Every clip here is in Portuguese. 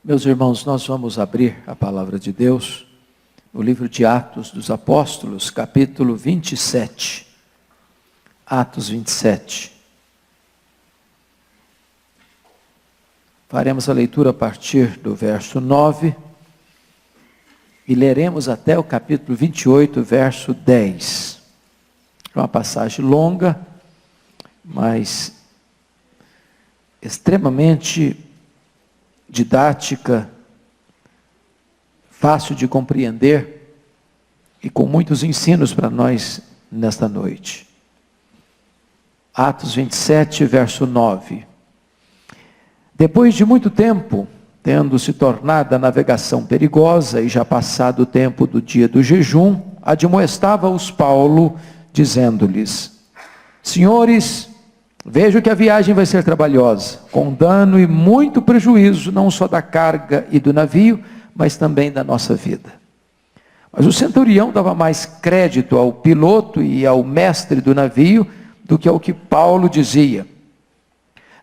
Meus irmãos, nós vamos abrir a palavra de Deus no livro de Atos dos Apóstolos, capítulo 27. Atos 27. Faremos a leitura a partir do verso 9 e leremos até o capítulo 28, verso 10. É uma passagem longa, mas extremamente didática, fácil de compreender e com muitos ensinos para nós nesta noite. Atos 27, verso 9. Depois de muito tempo, tendo se tornado a navegação perigosa e já passado o tempo do dia do jejum, admoestava-os Paulo, dizendo-lhes: Senhores, vejo que a viagem vai ser trabalhosa, com dano e muito prejuízo, não só da carga e do navio, mas também da nossa vida. Mas o centurião dava mais crédito ao piloto e ao mestre do navio do que ao que Paulo dizia.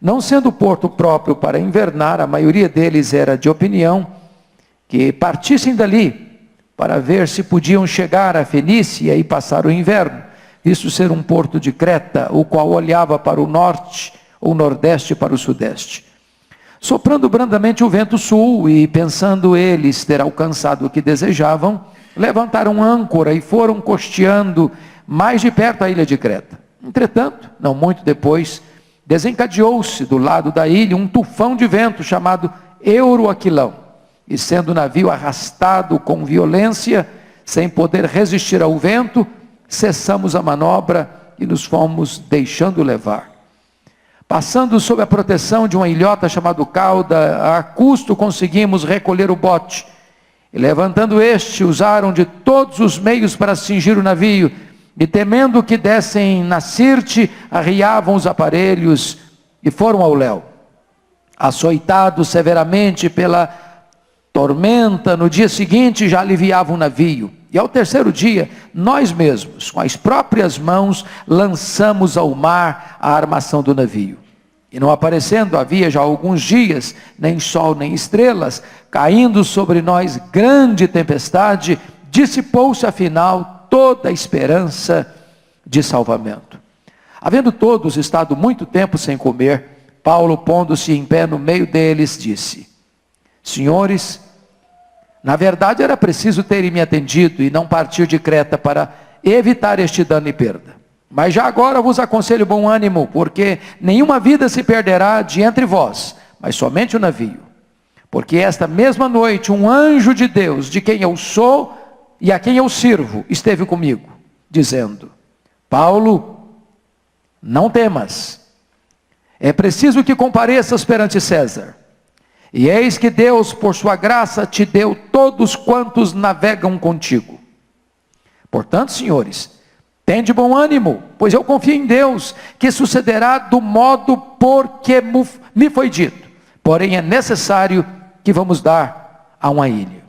Não sendo o porto próprio para invernar, a maioria deles era de opinião que partissem dali para ver se podiam chegar a Fenícia e passar o inverno, visto ser um porto de Creta, o qual olhava para o norte ou nordeste para o sudeste. Soprando brandamente o vento sul e pensando eles ter alcançado o que desejavam, levantaram âncora e foram costeando mais de perto a ilha de Creta. Entretanto, não muito depois, desencadeou-se do lado da ilha um tufão de vento chamado Euroaquilão, e sendo o navio arrastado com violência, sem poder resistir ao vento, cessamos a manobra e nos fomos deixando levar. Passando sob a proteção de uma ilhota chamada Cauda, a custo conseguimos recolher o bote. E levantando este, usaram de todos os meios para cingir o navio, e temendo que dessem na Sirte, arriavam os aparelhos e foram ao léu. Açoitados severamente pela tormenta, no dia seguinte já aliviavam o navio. E ao terceiro dia, nós mesmos, com as próprias mãos, lançamos ao mar a armação do navio. E não aparecendo, havia já alguns dias, nem sol nem estrelas, caindo sobre nós grande tempestade, dissipou-se afinal toda a esperança de salvamento. Havendo todos estado muito tempo sem comer, Paulo, pondo-se em pé no meio deles, disse: Senhores, na verdade era preciso terem me atendido e não partir de Creta para evitar este dano e perda. Mas já agora vos aconselho bom ânimo, porque nenhuma vida se perderá de entre vós, mas somente o navio. Porque esta mesma noite um anjo de Deus, de quem eu sou e a quem eu sirvo, esteve comigo, dizendo: Paulo, não temas, é preciso que compareças perante César. E eis que Deus, por sua graça, te deu todos quantos navegam contigo. Portanto, senhores, tende bom ânimo, pois eu confio em Deus, que sucederá do modo por que me foi dito. Porém, é necessário que vamos dar a uma ilha.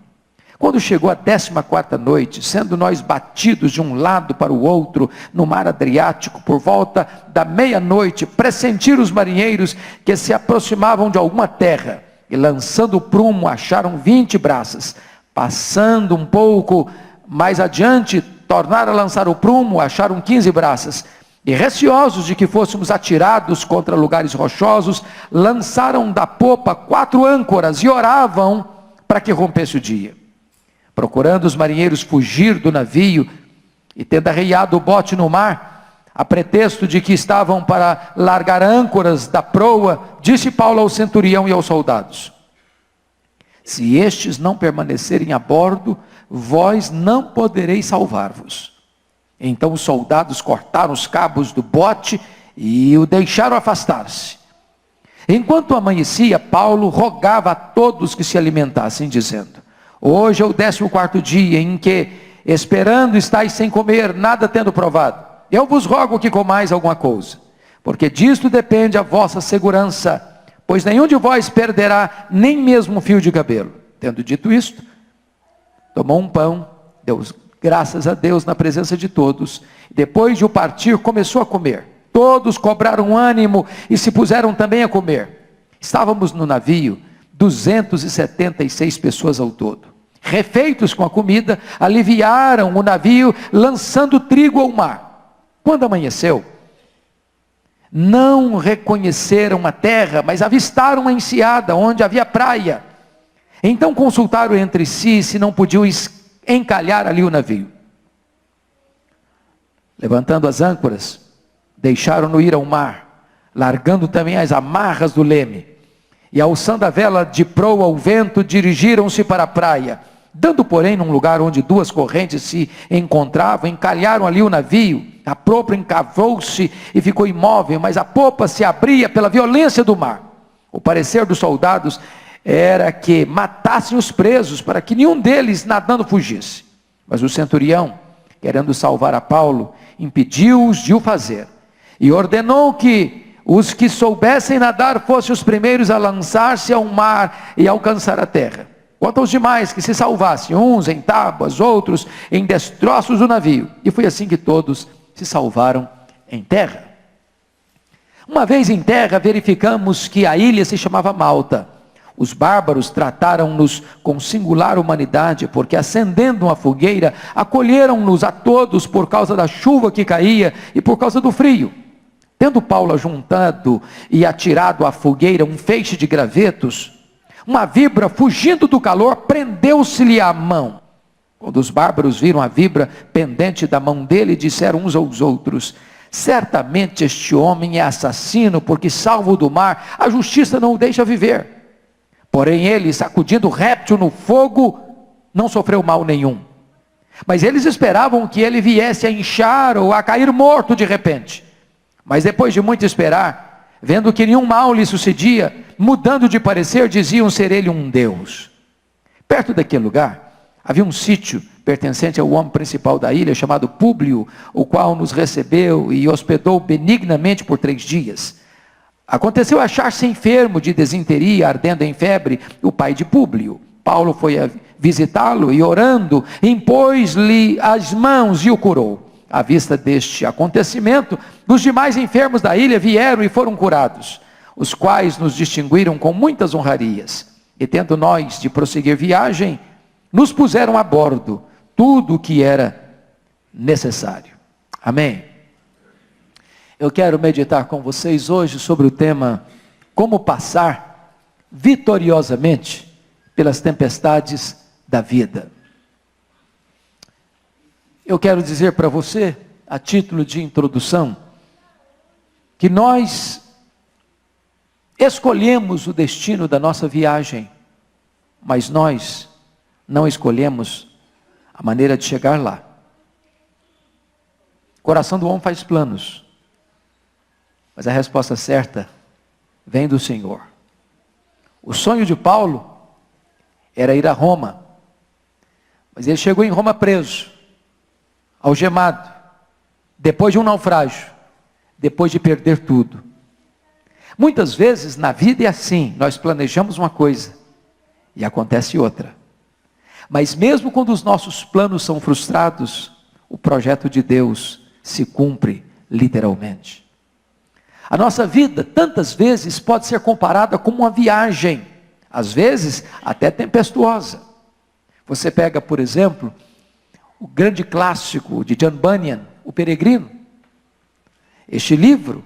Quando chegou a 14ª noite, sendo nós batidos de um lado para o outro, no mar Adriático, por volta da meia-noite, pressentiram os marinheiros que se aproximavam de alguma terra, e lançando o prumo, acharam 20 braças. Passando um pouco mais adiante, tornaram a lançar o prumo, acharam 15 braças. E receosos de que fôssemos atirados contra lugares rochosos, lançaram da popa 4 âncoras e oravam para que rompesse o dia. Procurando os marinheiros fugir do navio, e tendo arreiado o bote no mar, a pretexto de que estavam para largar âncoras da proa, disse Paulo ao centurião e aos soldados: Se estes não permanecerem a bordo, vós não podereis salvar-vos. Então os soldados cortaram os cabos do bote e o deixaram afastar-se. Enquanto amanhecia, Paulo rogava a todos que se alimentassem, dizendo: Hoje é o 14º dia em que, esperando, estáis sem comer, nada tendo provado. Eu vos rogo que comais alguma coisa, porque disto depende a vossa segurança, pois nenhum de vós perderá nem mesmo um fio de cabelo. Tendo dito isto, tomou um pão, deu graças a Deus na presença de todos, depois de o partir, começou a comer. Todos cobraram ânimo e se puseram também a comer. Estávamos no navio, 276 pessoas ao todo. Refeitos com a comida, aliviaram o navio, lançando trigo ao mar. Quando amanheceu, não reconheceram a terra, mas avistaram uma enseada, onde havia praia. Então consultaram entre si se não podiam encalhar ali o navio. Levantando as âncoras, deixaram-no ir ao mar, largando também as amarras do leme, e alçando a vela de proa ao vento, dirigiram-se para a praia. Dando, porém, num lugar onde duas correntes se encontravam, encalharam ali o navio. A proa encavou-se e ficou imóvel, mas a popa se abria pela violência do mar. O parecer dos soldados era que matassem os presos, para que nenhum deles nadando fugisse. Mas o centurião, querendo salvar a Paulo, impediu-os de o fazer, e ordenou que os que soubessem nadar fossem os primeiros a lançar-se ao mar e alcançar a terra. Quanto aos demais, que se salvassem, uns em tábuas, outros em destroços do navio. E foi assim que todos se salvaram em terra. Uma vez em terra, verificamos que a ilha se chamava Malta. Os bárbaros trataram-nos com singular humanidade, porque acendendo uma fogueira, acolheram-nos a todos por causa da chuva que caía e por causa do frio. Tendo Paulo ajuntado e atirado à fogueira um feixe de gravetos, uma víbora, fugindo do calor, prendeu-se-lhe à mão. Quando os bárbaros viram a víbora pendente da mão dele, disseram uns aos outros: certamente este homem é assassino, porque salvo do mar, a justiça não o deixa viver. Porém ele, sacudindo o réptil no fogo, não sofreu mal nenhum. Mas eles esperavam que ele viesse a inchar ou a cair morto de repente. Mas depois de muito esperar, vendo que nenhum mal lhe sucedia, mudando de parecer, diziam ser ele um deus. Perto daquele lugar, havia um sítio pertencente ao homem principal da ilha, chamado Públio, o qual nos recebeu e hospedou benignamente por 3 dias. Aconteceu achar-se enfermo de desinteria, ardendo em febre, o pai de Públio. Paulo foi a visitá-lo e, orando, impôs-lhe as mãos e o curou. À vista deste acontecimento, os demais enfermos da ilha vieram e foram curados, os quais nos distinguiram com muitas honrarias. E tendo nós de prosseguir viagem, nos puseram a bordo tudo o que era necessário. Amém? Eu quero meditar com vocês hoje sobre o tema: como passar vitoriosamente pelas tempestades da vida. Eu quero dizer para você, a título de introdução, que nós escolhemos o destino da nossa viagem, mas nós não escolhemos a maneira de chegar lá. O coração do homem faz planos, mas a resposta certa vem do Senhor. O sonho de Paulo era ir a Roma, mas ele chegou em Roma preso, algemado, depois de um naufrágio, depois de perder tudo. Muitas vezes na vida é assim, nós planejamos uma coisa e acontece outra. Mas mesmo quando os nossos planos são frustrados, o projeto de Deus se cumpre literalmente. A nossa vida, tantas vezes, pode ser comparada com uma viagem, às vezes até tempestuosa. Você pega, por exemplo, o grande clássico de John Bunyan, O Peregrino. Este livro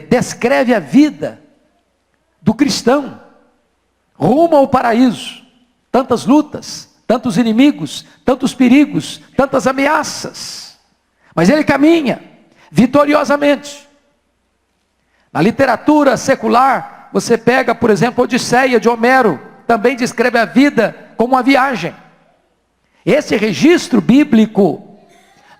descreve a vida do cristão rumo ao paraíso. Tantas lutas, tantos inimigos, tantos perigos, tantas ameaças. Mas ele caminha vitoriosamente. Na literatura secular, você pega, por exemplo, a Odisseia de Homero, também descreve a vida como uma viagem. Esse registro bíblico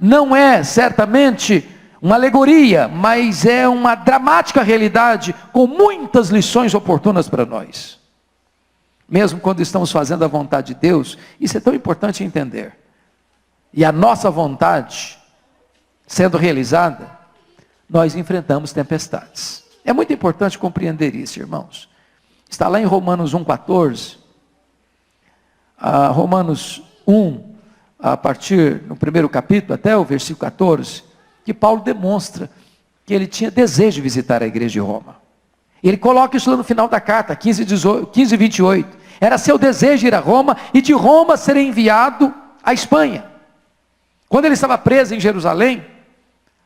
não é certamente uma alegoria, mas é uma dramática realidade com muitas lições oportunas para nós. Mesmo quando estamos fazendo a vontade de Deus, isso é tão importante entender. E a nossa vontade sendo realizada, nós enfrentamos tempestades. É muito importante compreender isso, irmãos. Está lá em Romanos 1,14. Romanos 1, a partir no primeiro capítulo, até o versículo 14, que Paulo demonstra que ele tinha desejo de visitar a igreja de Roma. Ele coloca isso lá no final da carta, 15, 28. Era seu desejo ir a Roma e de Roma ser enviado à Espanha. Quando ele estava preso em Jerusalém,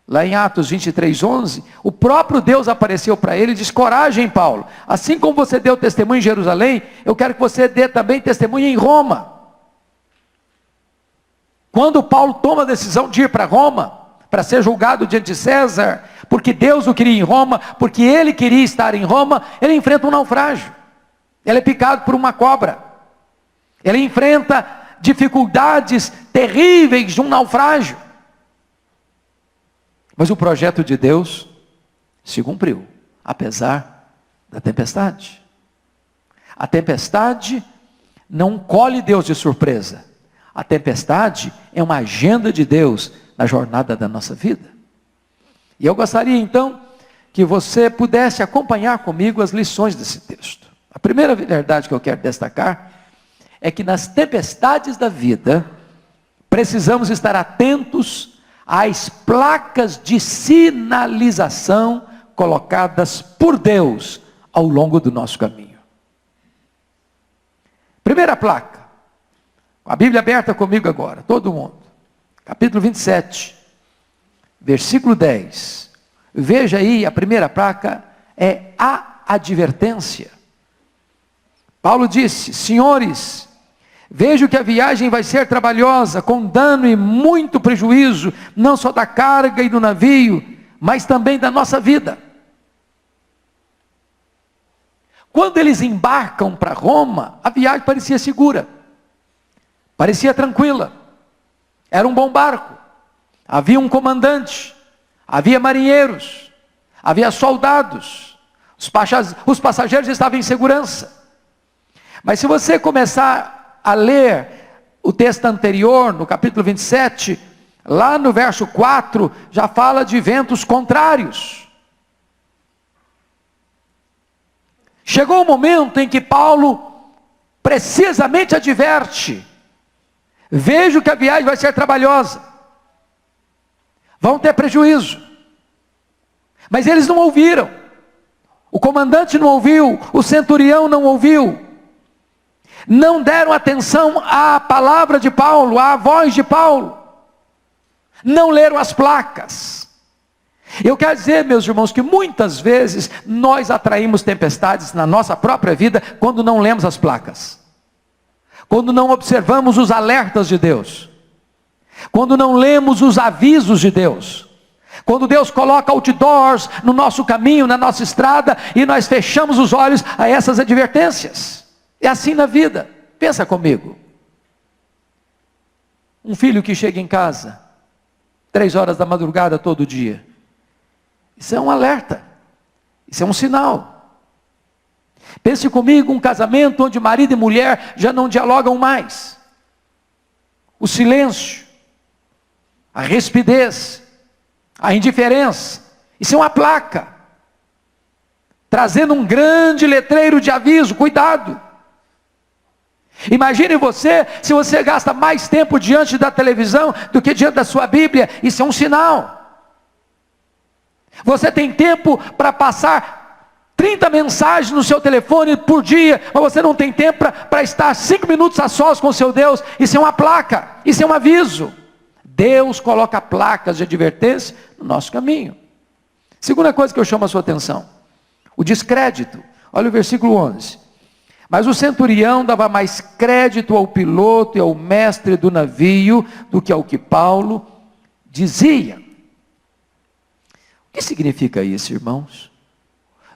lá em Atos 23, 11, o próprio Deus apareceu para ele e disse: coragem, Paulo, assim como você deu testemunho em Jerusalém, eu quero que você dê também testemunho em Roma. Quando Paulo toma a decisão de ir para Roma, para ser julgado diante de César, porque Deus o queria em Roma, porque ele queria estar em Roma, ele enfrenta um naufrágio. Ele é picado por uma cobra. Ele enfrenta dificuldades terríveis de um naufrágio. Mas o projeto de Deus se cumpriu, apesar da tempestade. A tempestade não colhe Deus de surpresa. A tempestade é uma agenda de Deus na jornada da nossa vida. E eu gostaria então que você pudesse acompanhar comigo as lições desse texto. A primeira verdade que eu quero destacar é que nas tempestades da vida, precisamos estar atentos às placas de sinalização colocadas por Deus ao longo do nosso caminho. Primeira placa, com a Bíblia aberta comigo agora, todo mundo. Capítulo 27, versículo 10. Veja aí, a primeira placa é a advertência. Paulo disse: senhores, vejo que a viagem vai ser trabalhosa, com dano e muito prejuízo, não só da carga e do navio, mas também da nossa vida. Quando eles embarcam para Roma, a viagem parecia segura, parecia tranquila, era um bom barco, havia um comandante, havia marinheiros, havia soldados, os passageiros estavam em segurança. Mas se você começar a ler o texto anterior, no capítulo 27, lá no verso 4, já fala de ventos contrários. Chegou o momento em que Paulo precisamente adverte: vejo que a viagem vai ser trabalhosa, vão ter prejuízo. Mas eles não ouviram, o comandante não ouviu, o centurião não ouviu, não deram atenção à palavra de Paulo, à voz de Paulo, não leram as placas. Eu quero dizer, meus irmãos, que muitas vezes nós atraímos tempestades na nossa própria vida quando não lemos as placas, quando não observamos os alertas de Deus, quando não lemos os avisos de Deus, quando Deus coloca outdoors no nosso caminho, na nossa estrada, e nós fechamos os olhos a essas advertências. É assim na vida. Pensa comigo. Um filho que chega em casa 3 horas da madrugada todo dia, isso é um alerta, isso é um sinal. Pense comigo, um casamento onde marido e mulher já não dialogam mais. O silêncio, a rispidez, a indiferença, isso é uma placa, trazendo um grande letreiro de aviso: cuidado. Imagine você, se você gasta mais tempo diante da televisão do que diante da sua Bíblia, isso é um sinal. Você tem tempo para passar 30 mensagens no seu telefone por dia, mas você não tem tempo para estar 5 minutos a sós com o seu Deus. Isso é uma placa, isso é um aviso. Deus coloca placas de advertência no nosso caminho. Segunda coisa que eu chamo a sua atenção: o descrédito. Olha o versículo 11. Mas o centurião dava mais crédito ao piloto e ao mestre do navio do que ao que Paulo dizia. O que significa isso, irmãos?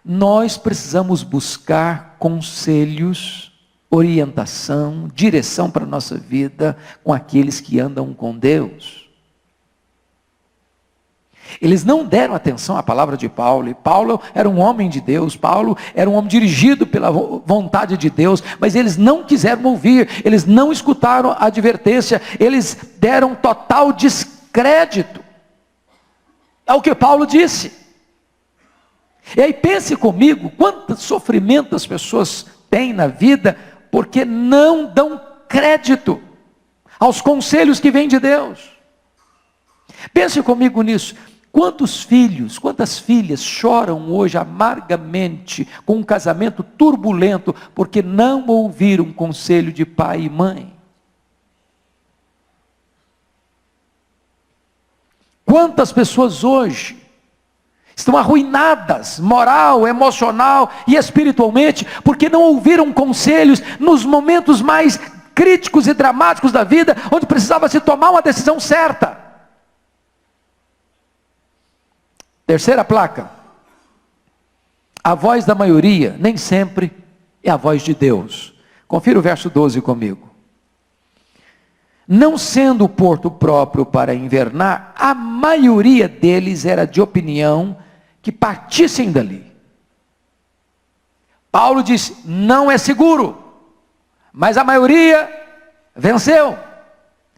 Nós precisamos buscar conselhos, orientação, direção para a nossa vida com aqueles que andam com Deus. Eles não deram atenção à palavra de Paulo, e Paulo era um homem de Deus, Paulo era um homem dirigido pela vontade de Deus, mas eles não quiseram ouvir, eles não escutaram a advertência, eles deram total descrédito ao que Paulo disse. E aí pense comigo, quanto sofrimento as pessoas têm na vida, porque não dão crédito aos conselhos que vêm de Deus. Pense comigo nisso. Quantos filhos, quantas filhas choram hoje amargamente com um casamento turbulento porque não ouviram conselho de pai e mãe? Quantas pessoas hoje estão arruinadas, moral, emocional e espiritualmente, porque não ouviram conselhos nos momentos mais críticos e dramáticos da vida, onde precisava se tomar uma decisão certa. Terceira placa: a voz da maioria nem sempre é a voz de Deus. Confira o verso 12 comigo. Não sendo o porto próprio para invernar, a maioria deles era de opinião que partissem dali. Paulo disse, não é seguro, mas a maioria venceu.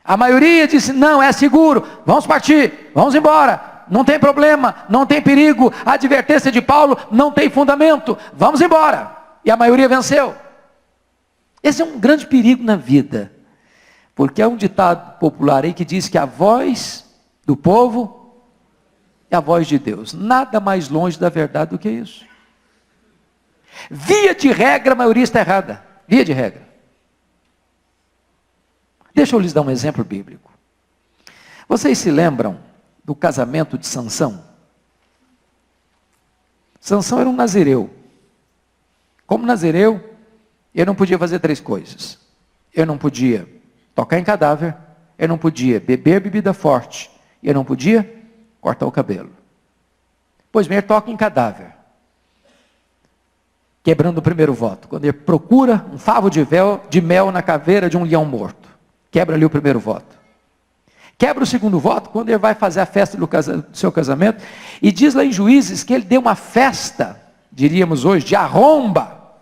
A maioria disse, não é seguro, vamos partir, vamos embora, não tem problema, não tem perigo, a advertência de Paulo não tem fundamento, vamos embora. E a maioria venceu. Esse é um grande perigo na vida, porque é um ditado popular aí que diz que a voz do povo é a voz de Deus. Nada mais longe da verdade do que isso. Via de regra, a maioria está errada. Via de regra. Deixa eu lhes dar um exemplo bíblico. Vocês se lembram do casamento de Sansão? Sansão era um nazireu. Como nazireu, ele não podia fazer 3 coisas. Ele não podia tocar em cadáver, ele não podia beber bebida forte, e ele não podia cortar o cabelo. Pois bem, ele toca em cadáver, quebrando o primeiro voto. Quando ele procura um favo de mel na caveira de um leão morto, quebra ali o primeiro voto. Quebra o segundo voto quando ele vai fazer a festa do seu casamento, e diz lá em Juízes que ele deu uma festa, diríamos hoje, de arromba,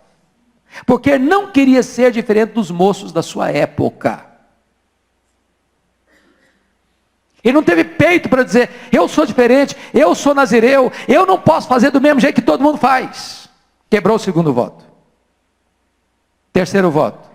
porque ele não queria ser diferente dos moços da sua época. Ele não teve peito para dizer, eu sou diferente, eu sou nazireu, eu não posso fazer do mesmo jeito que todo mundo faz. Quebrou o segundo voto. Terceiro voto.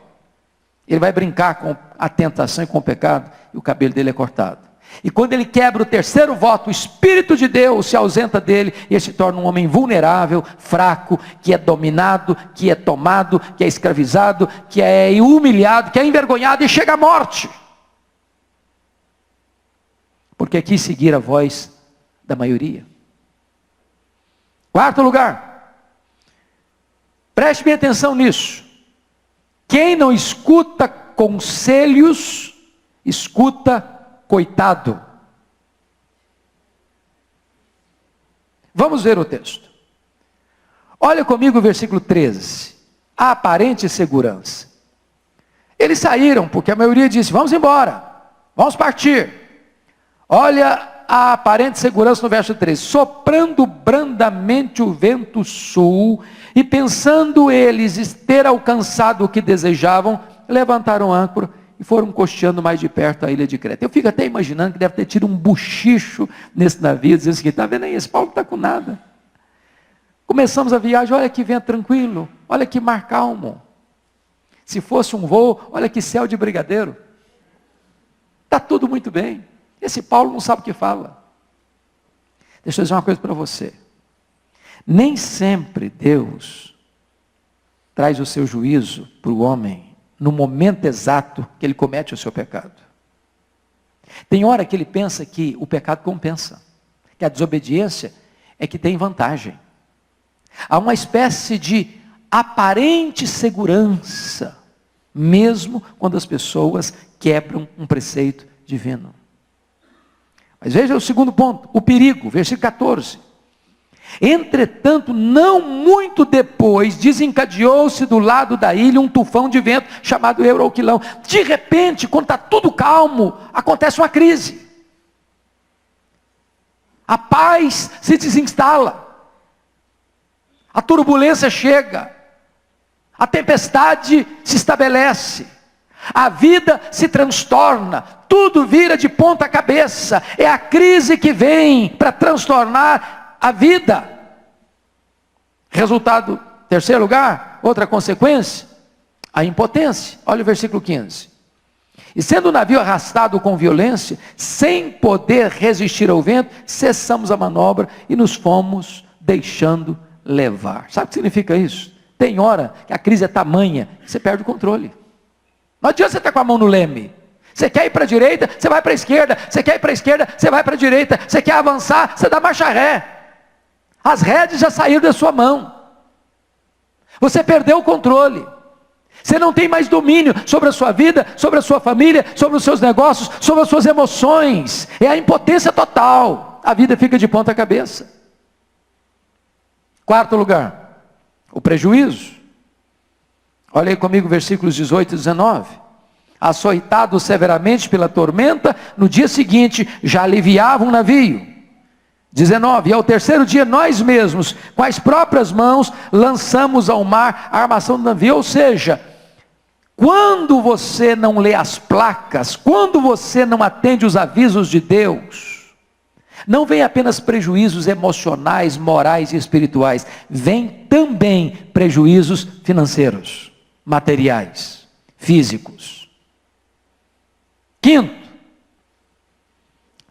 Ele vai brincar com a tentação e com o pecado, e o cabelo dele é cortado. E quando ele quebra o terceiro voto, o Espírito de Deus se ausenta dele, e ele se torna um homem vulnerável, fraco, que é dominado, que é tomado, que é escravizado, que é humilhado, que é envergonhado e chega à morte. Porque quis seguir a voz da maioria. Quarto lugar, preste bem atenção nisso. Quem não escuta conselhos, escuta coitado. Vamos ver o texto. Olha comigo o versículo 13. A aparente segurança. Eles saíram, porque a maioria disse, vamos embora, vamos partir. Olha a aparente segurança no verso 13. Soprando brandamente o vento sul, e pensando eles ter alcançado o que desejavam, levantaram âncora e foram costeando mais de perto a ilha de Creta. Eu fico até imaginando que deve ter tido um buchicho nesse navio, dizendo assim, está vendo aí, esse Paulo não está com nada. Começamos a viagem, olha que vento tranquilo, olha que mar calmo. Se fosse um voo, olha que céu de brigadeiro. Está tudo muito bem. Esse Paulo não sabe o que fala. Deixa eu dizer uma coisa para você. Nem sempre Deus traz o seu juízo para o homem no momento exato que ele comete o seu pecado. Tem hora que ele pensa que o pecado compensa, que a desobediência é que tem vantagem. Há uma espécie de aparente segurança, mesmo quando as pessoas quebram um preceito divino. Mas veja o segundo ponto, o perigo, versículo 14. Entretanto, não muito depois, desencadeou-se do lado da ilha um tufão de vento chamado Euroquilão. De repente, quando está tudo calmo, acontece uma crise. A paz se desinstala. A turbulência chega. A tempestade se estabelece. A vida se transtorna. Tudo vira de ponta cabeça. É a crise que vem para transtornar a vida. Resultado, terceiro lugar, outra consequência, a impotência. Olha o versículo 15. E sendo o navio arrastado com violência, sem poder resistir ao vento, cessamos a manobra e nos fomos deixando levar. Sabe o que significa isso? Tem hora que a crise é tamanha, que você perde o controle. Não adianta você estar com a mão no leme. Você quer ir para a direita, você vai para a esquerda. Você quer ir para a esquerda, você vai para a direita. Você quer avançar, você dá marcha ré. As rédeas já saíram da sua mão. Você perdeu o controle. Você não tem mais domínio sobre a sua vida, sobre a sua família, sobre os seus negócios, sobre as suas emoções. É a impotência total. A vida fica de ponta cabeça. Quarto lugar, o prejuízo. Olha aí comigo versículos 18 e 19. Açoitados severamente pela tormenta, no dia seguinte já aliviavam o navio. 19, e ao terceiro dia nós mesmos, com as próprias mãos, lançamos ao mar a armação do navio. Ou seja, quando você não lê as placas, quando você não atende os avisos de Deus, não vem apenas prejuízos emocionais, morais e espirituais, vem também prejuízos financeiros, materiais, físicos. Quinto,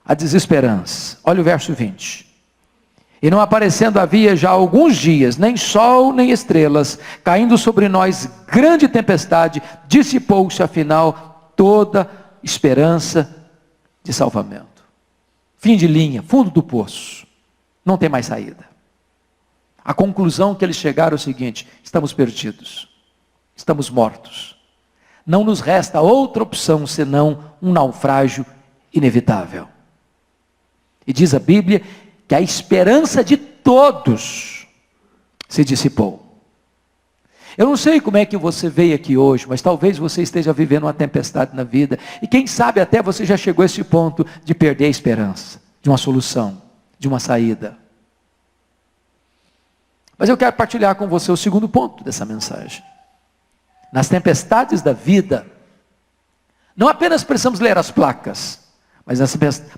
a desesperança. Olha o verso 20. E não aparecendo havia já alguns dias, nem sol nem estrelas, caindo sobre nós grande tempestade, dissipou-se afinal toda esperança de salvamento. Fim de linha, fundo do poço, não tem mais saída. A conclusão que eles chegaram é o seguinte: estamos perdidos, estamos mortos. Não nos resta outra opção senão um naufrágio inevitável. E diz a Bíblia que a esperança de todos se dissipou. Eu não sei como é que você veio aqui hoje, mas talvez você esteja vivendo uma tempestade na vida, e quem sabe até você já chegou a esse ponto de perder a esperança, de uma solução, de uma saída. Mas eu quero partilhar com você o segundo ponto dessa mensagem. Nas tempestades da vida, não apenas precisamos ler as placas,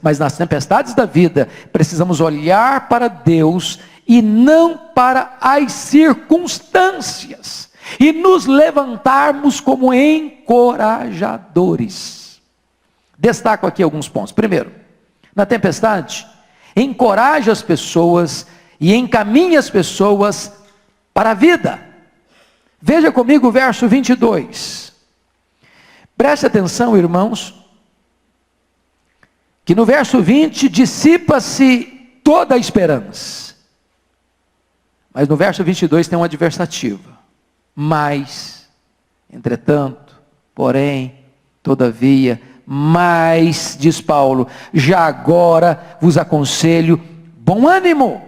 mas nas tempestades da vida, precisamos olhar para Deus e não para as circunstâncias, e nos levantarmos como encorajadores. Destaco aqui alguns pontos. Primeiro, na tempestade, encoraje as pessoas e encaminhe as pessoas para a vida. Veja comigo o verso 22. Preste atenção, irmãos, que no verso 20 dissipa-se toda a esperança. Mas no verso 22 tem uma adversativa. Mas, entretanto, porém, todavia, mas, diz Paulo, já agora vos aconselho bom ânimo.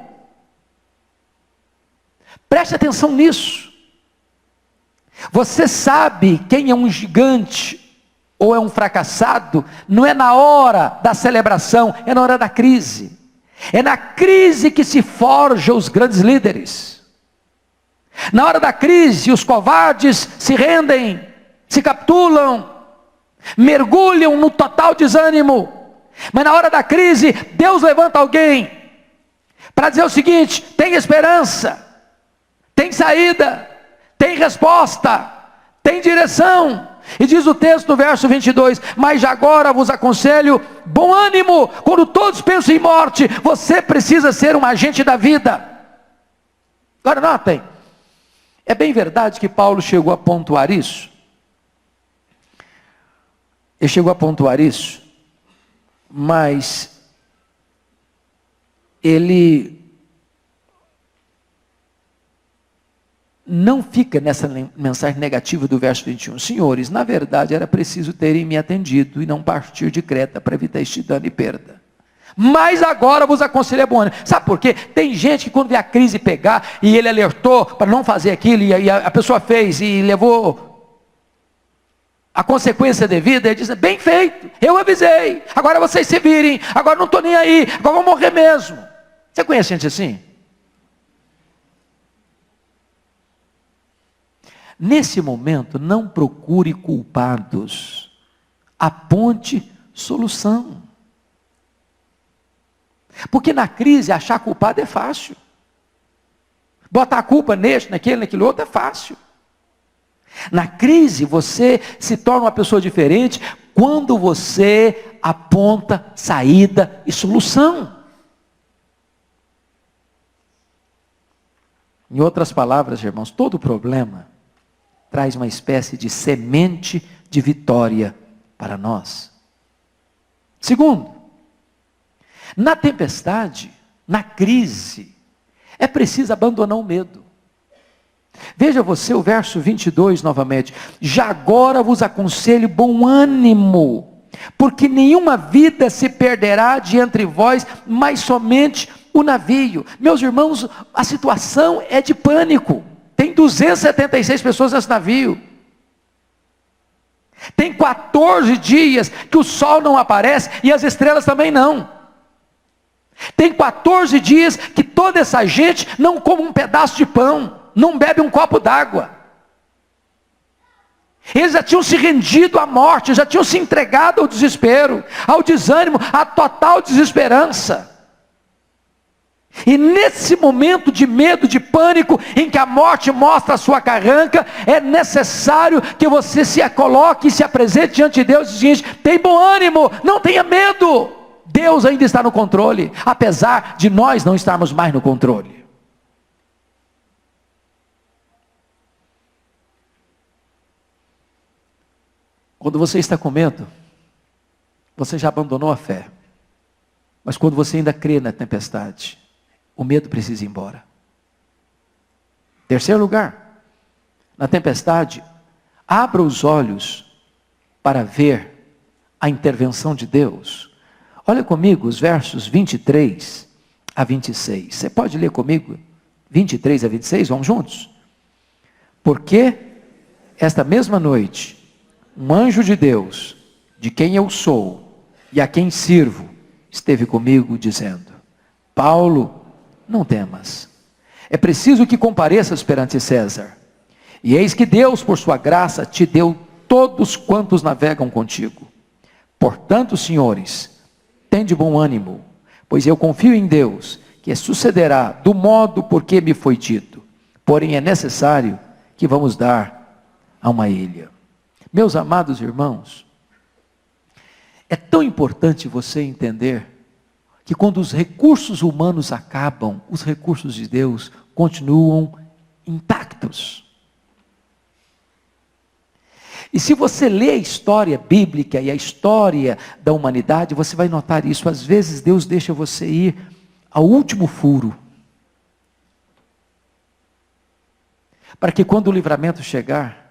Preste atenção nisso. Você sabe quem é um gigante ou é um fracassado, não é na hora da celebração, é na hora da crise. É na crise que se forjam os grandes líderes. Na hora da crise, os covardes se rendem, se capitulam, mergulham no total desânimo. Mas na hora da crise, Deus levanta alguém para dizer o seguinte: tem esperança, tem saída, tem resposta, tem direção. E diz o texto no verso 22, mas já agora vos aconselho bom ânimo. Quando todos pensam em morte, você precisa ser um agente da vida. Agora notem, é bem verdade que Paulo chegou a pontuar isso. Ele chegou a pontuar isso, mas ele não fica nessa mensagem negativa do verso 21. Senhores, na verdade era preciso terem me atendido e não partir de Creta para evitar este dano e perda. Mas agora vos aconselho bom ânimo. Sabe por quê? Tem gente que quando vê a crise pegar e ele alertou para não fazer aquilo e a pessoa fez e levou a consequência devida, ele diz: bem feito, eu avisei, agora vocês se virem, agora não estou nem aí, agora vou morrer mesmo. Você conhece gente assim? Nesse momento, não procure culpados, aponte solução. Porque na crise, achar culpado é fácil. Botar a culpa neste, naquele outro é fácil. Na crise, você se torna uma pessoa diferente, quando você aponta saída e solução. Em outras palavras, irmãos, todo problema traz uma espécie de semente de vitória para nós. Segundo, na tempestade, na crise, é preciso abandonar o medo. Veja você o verso 22 novamente. Já agora vos aconselho bom ânimo, porque nenhuma vida se perderá de entre vós, mas somente o navio. Meus irmãos, a situação é de pânico. Tem 276 pessoas nesse navio. Tem 14 dias que o sol não aparece e as estrelas também não. Tem 14 dias que toda essa gente não come um pedaço de pão, não bebe um copo d'água. Eles já tinham se rendido à morte, já tinham se entregado ao desespero, ao desânimo, à total desesperança. E nesse momento de medo, de pânico, em que a morte mostra a sua carranca, é necessário que você se coloque e se apresente diante de Deus e diz: tem bom ânimo, não tenha medo, Deus ainda está no controle, apesar de nós não estarmos mais no controle. Quando você está com medo, você já abandonou a fé. Mas quando você ainda crê na tempestade, o medo precisa ir embora. Terceiro lugar, na tempestade, abra os olhos para ver a intervenção de Deus. Olha comigo os versos 23 a 26. Você pode ler comigo 23 a 26? Vamos juntos? Porque esta mesma noite, um anjo de Deus, de quem eu sou e a quem sirvo, esteve comigo dizendo: Paulo, não temas, é preciso que compareças perante César, e eis que Deus, por sua graça, te deu todos quantos navegam contigo. Portanto, senhores, tende bom ânimo, pois eu confio em Deus, que sucederá do modo por que me foi dito. Porém é necessário que vamos dar a uma ilha. Meus amados irmãos, é tão importante você entender que quando os recursos humanos acabam, os recursos de Deus continuam intactos. E se você lê a história bíblica e a história da humanidade, você vai notar isso. Às vezes Deus deixa você ir ao último furo, para que quando o livramento chegar,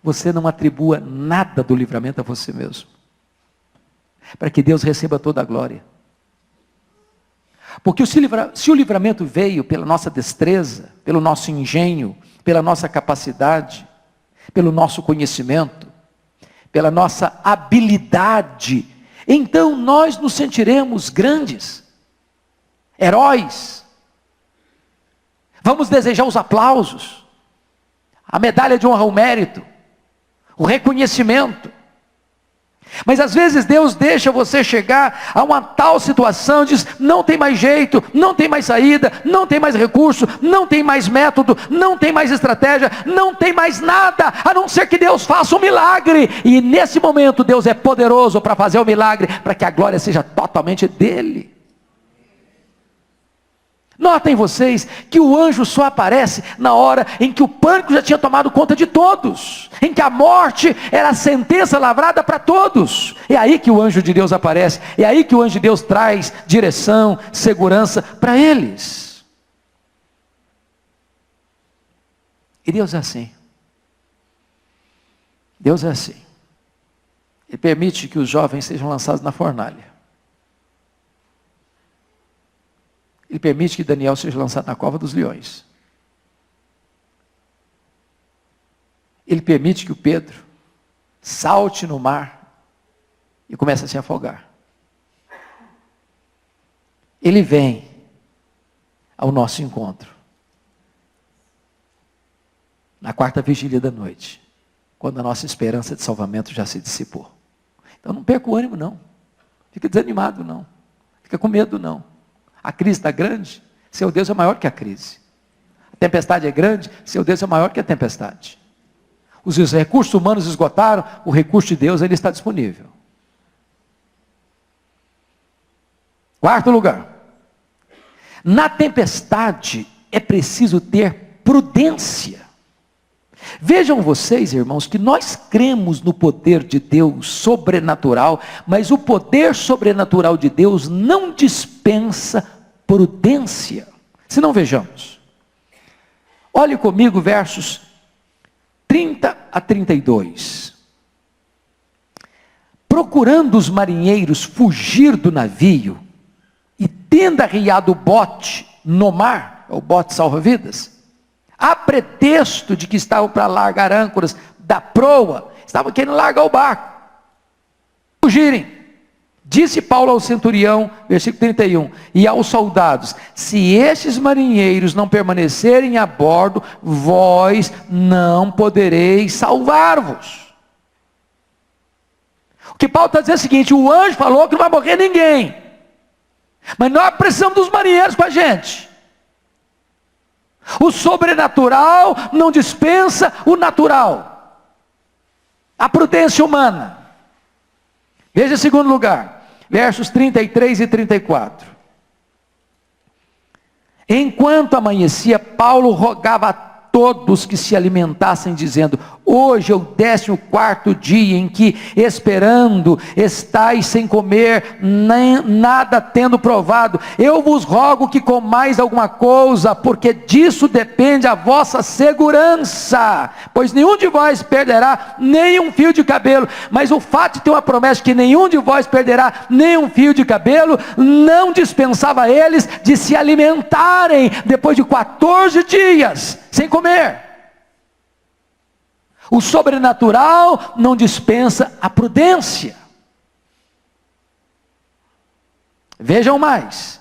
você não atribua nada do livramento a você mesmo, para que Deus receba toda a glória. Porque se o livramento veio pela nossa destreza, pelo nosso engenho, pela nossa capacidade, pelo nosso conhecimento, pela nossa habilidade, então nós nos sentiremos grandes, heróis. Vamos desejar os aplausos, a medalha de honra ao mérito, o reconhecimento. Mas às vezes Deus deixa você chegar a uma tal situação, diz: não tem mais jeito, não tem mais saída, não tem mais recurso, não tem mais método, não tem mais estratégia, não tem mais nada, a não ser que Deus faça um milagre. E nesse momento Deus é poderoso para fazer o milagre, para que a glória seja totalmente dele. Notem vocês que o anjo só aparece na hora em que o pânico já tinha tomado conta de todos, em que a morte era a sentença lavrada para todos. É aí que o anjo de Deus aparece, é aí que o anjo de Deus traz direção, segurança para eles. E Deus é assim. Deus é assim. Ele permite que os jovens sejam lançados na fornalha. Ele permite que Daniel seja lançado na cova dos leões. Ele permite que o Pedro salte no mar e comece a se afogar. Ele vem ao nosso encontro na quarta vigília da noite, quando a nossa esperança de salvamento já se dissipou. Então não perca o ânimo não, fica desanimado não, fica com medo não. A crise está grande, seu Deus é maior que a crise. A tempestade é grande, seu Deus é maior que a tempestade. Os recursos humanos esgotaram, o recurso de Deus ele está disponível. Quarto lugar. Na tempestade é preciso ter prudência. Vejam vocês, irmãos, que nós cremos no poder de Deus sobrenatural, mas o poder sobrenatural de Deus não dispensa prudência. Se não, vejamos. Olhe comigo versos 30 a 32. Procurando os marinheiros fugir do navio, e tendo arriado o bote no mar, o bote salva-vidas, a pretexto de que estavam para largar âncoras da proa, estavam querendo largar o barco, fugirem. Disse Paulo ao centurião, versículo 31, e aos soldados: se estes marinheiros não permanecerem a bordo, vós não podereis salvar-vos. O que Paulo está dizendo é o seguinte: o anjo falou que não vai morrer ninguém, mas nós precisamos dos marinheiros com a gente. O sobrenatural não dispensa o natural, a prudência humana. Veja em segundo lugar, versos 33 e 34. Enquanto amanhecia, Paulo rogava a todos que se alimentassem, dizendo: hoje é o 14º dia em que, esperando, estáis sem comer, nem nada tendo provado. Eu vos rogo que comais alguma coisa, porque disso depende a vossa segurança, pois nenhum de vós perderá nem um fio de cabelo. Mas o fato de ter uma promessa que nenhum de vós perderá nem um fio de cabelo, não dispensava eles de se alimentarem depois de 14 dias sem comer. O sobrenatural não dispensa a prudência. Vejam mais,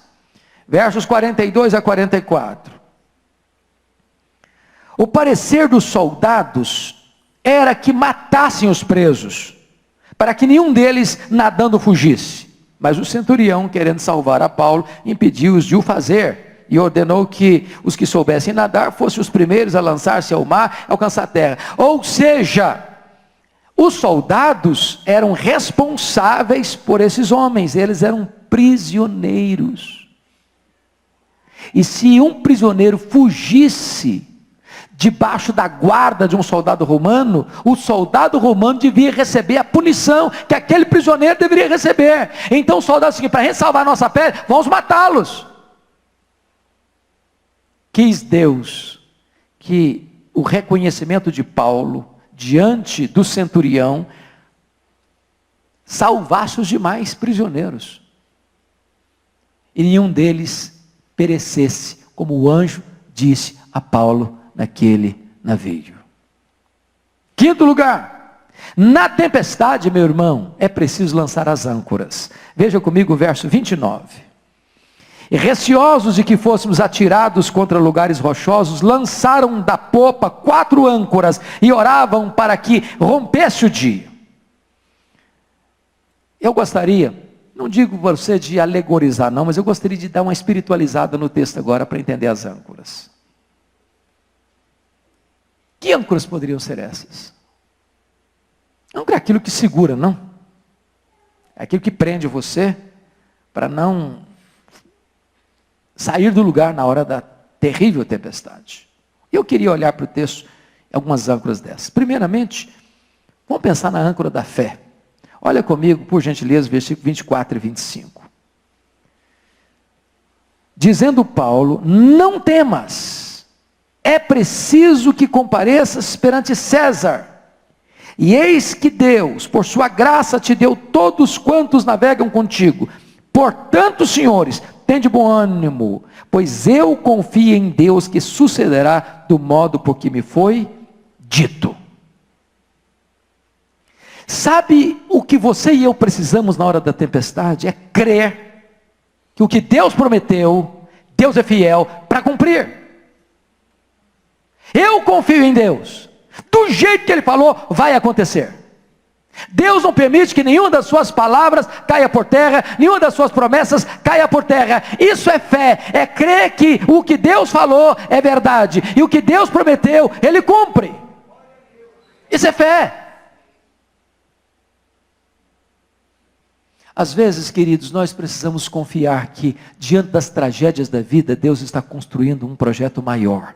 versos 42 a 44. O parecer dos soldados era que matassem os presos, para que nenhum deles nadando fugisse. Mas o centurião, querendo salvar a Paulo, impediu-os de o fazer, e ordenou que os que soubessem nadar fossem os primeiros a lançar-se ao mar, alcançar a terra. Ou seja, os soldados eram responsáveis por esses homens, eles eram prisioneiros. E se um prisioneiro fugisse debaixo da guarda de um soldado romano, o soldado romano devia receber a punição que aquele prisioneiro deveria receber. Então o soldado disse: para a gente salvar a nossa pele, vamos matá-los. Quis Deus que o reconhecimento de Paulo diante do centurião salvasse os demais prisioneiros, e nenhum deles perecesse, como o anjo disse a Paulo naquele navio. Quinto lugar, na tempestade, meu irmão, é preciso lançar as âncoras. Veja comigo o verso 29. E receosos de que fôssemos atirados contra lugares rochosos, lançaram da popa 4 âncoras e oravam para que rompesse o dia. Eu gostaria, não digo para você de alegorizar não, mas eu gostaria de dar uma espiritualizada no texto agora para entender as âncoras. Que âncoras poderiam ser essas? Âncora é aquilo que segura, não? É aquilo que prende você para não sair do lugar na hora da terrível tempestade. Eu queria olhar para o texto, algumas âncoras dessas. Primeiramente, vamos pensar na âncora da fé. Olha comigo, por gentileza, versículo 24 e 25. Dizendo Paulo: não temas, é preciso que compareças perante César. E eis que Deus, por sua graça, te deu todos quantos navegam contigo. Portanto, senhores, tende bom ânimo, pois eu confio em Deus que sucederá do modo por que me foi dito. Sabe o que você e eu precisamos na hora da tempestade? É crer que o que Deus prometeu, Deus é fiel para cumprir. Eu confio em Deus, do jeito que Ele falou, vai acontecer. Deus não permite que nenhuma das suas palavras caia por terra, nenhuma das suas promessas caia por terra. Isso é fé, é crer que o que Deus falou é verdade, e o que Deus prometeu, Ele cumpre. Isso é fé. Às vezes, queridos, nós precisamos confiar que, diante das tragédias da vida, Deus está construindo um projeto maior.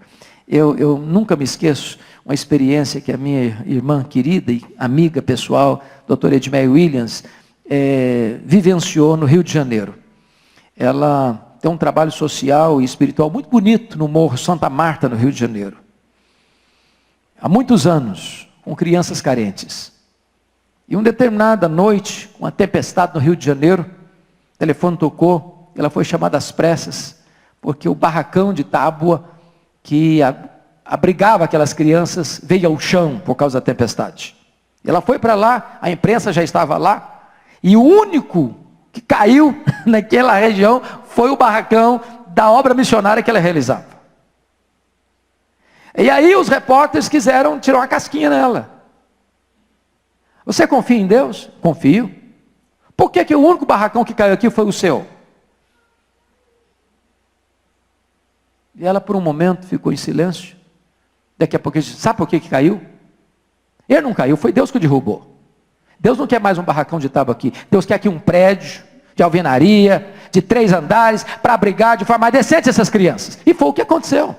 Eu nunca me esqueço uma experiência que a minha irmã querida e amiga pessoal, doutora Edmeia Williams, vivenciou no Rio de Janeiro. Ela tem um trabalho social e espiritual muito bonito no Morro Santa Marta, no Rio de Janeiro. Há muitos anos, com crianças carentes. E uma determinada noite, uma tempestade no Rio de Janeiro, o telefone tocou, ela foi chamada às pressas, porque o barracão de tábua que abrigava aquelas crianças veio ao chão por causa da tempestade. Ela foi para lá, a imprensa já estava lá, e o único que caiu naquela região foi o barracão da obra missionária que ela realizava. E aí os repórteres quiseram tirar uma casquinha nela. Você confia em Deus? Confio. Por que o único barracão que caiu aqui foi o seu? E ela por um momento ficou em silêncio. Daqui a pouco, sabe por que caiu? Ele não caiu, foi Deus que o derrubou. Deus não quer mais um barracão de tábua aqui. Deus quer aqui um prédio de alvenaria, de 3 andares, para abrigar de forma mais decente essas crianças. E foi o que aconteceu.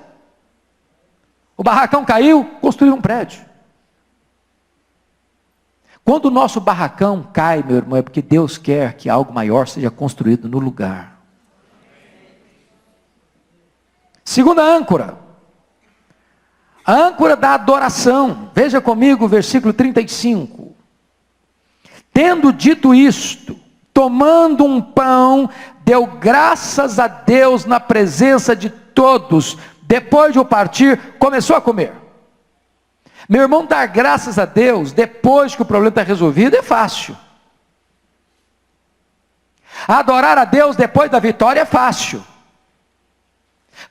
O barracão caiu, construiu um prédio. Quando o nosso barracão cai, meu irmão, é porque Deus quer que algo maior seja construído no lugar. Segunda âncora. A âncora da adoração. Veja comigo o versículo 35. Tendo dito isto, tomando um pão, deu graças a Deus na presença de todos. Depois de o partir, começou a comer. Meu irmão, dar graças a Deus depois que o problema está resolvido é fácil. Adorar a Deus depois da vitória é fácil.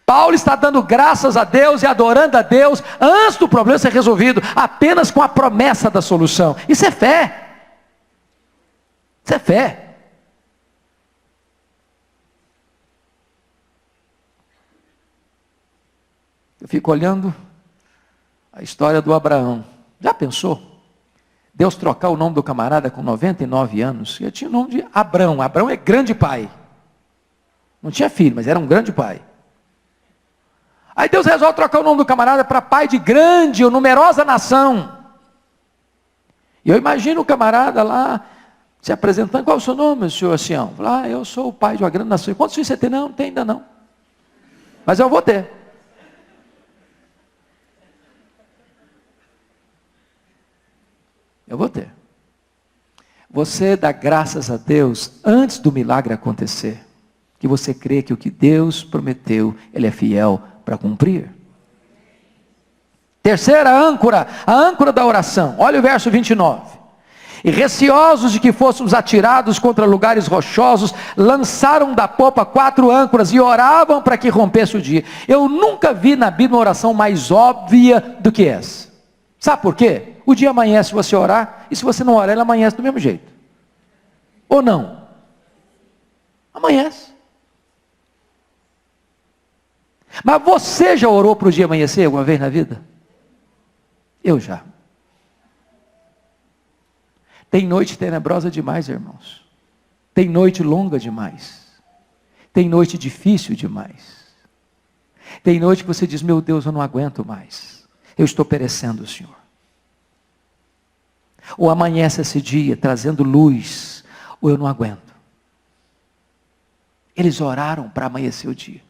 Paulo está dando graças a Deus e adorando a Deus antes do problema ser resolvido, apenas com a promessa da solução. Isso é fé. Isso é fé. Eu fico olhando a história do Abraão. Já pensou? Deus trocar o nome do camarada com 99 anos. Ele tinha o nome de Abrão. Abrão é grande pai. Não tinha filho, mas era um grande pai. Aí Deus resolve trocar o nome do camarada para pai de grande ou numerosa nação. E eu imagino o camarada lá se apresentando. Qual é o seu nome, senhor Sião? Eu sou o pai de uma grande nação. Quantos filhos você tem? Não tem ainda não. Mas eu vou ter. Eu vou ter. Você dá graças a Deus antes do milagre acontecer. Que você crê que o que Deus prometeu, Ele é fiel para cumprir. Terceira âncora, a âncora da oração. Olha o verso 29. E receosos de que fôssemos atirados contra lugares rochosos, lançaram da popa 4 âncoras e oravam para que rompesse o dia. Eu nunca vi na Bíblia uma oração mais óbvia do que essa. Sabe por quê? O dia amanhece se você orar, e se você não orar, ele amanhece do mesmo jeito. Ou não? Amanhece. Mas você já orou para o dia amanhecer alguma vez na vida? Eu já. Tem noite tenebrosa demais, irmãos. Tem noite longa demais. Tem noite difícil demais. Tem noite que você diz, meu Deus, eu não aguento mais. Eu estou perecendo, Senhor. Ou amanhece esse dia trazendo luz, ou eu não aguento. Eles oraram para amanhecer o dia.